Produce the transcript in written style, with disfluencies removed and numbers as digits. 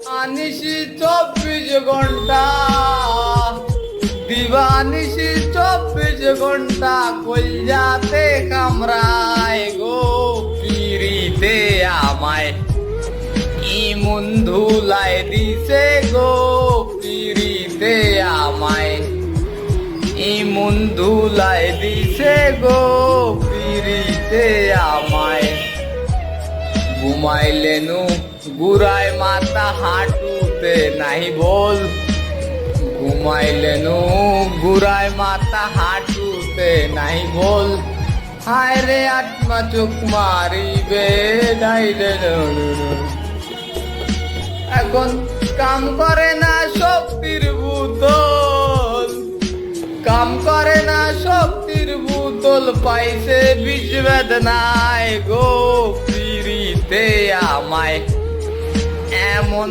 আনিসি 24 ঘন্টা, দিবানিসি 24 ঘন্টা, কলজাতে কামরায় গো পিরিতে আমায় ইমন ধুলাই দিছে গো পিরিতে আমায় ইমন ধুলাই দিছে গো পিরিতে আমায়। ঘুমাইলেনু গুড়ায় মাথা হাঁটুতে নাই বল, ঘুমাইলেনু গুড়ায় মাথা হাঁটুতে নাই বল, হায় রে আত্মা চোখ মারিবে ডাইলে। এখন কাম করে না শক্তির বোতল, কাম করে না শক্তির বোতল, পাইছে বিষ বেদনায় গো পিরিতে আমায় এমন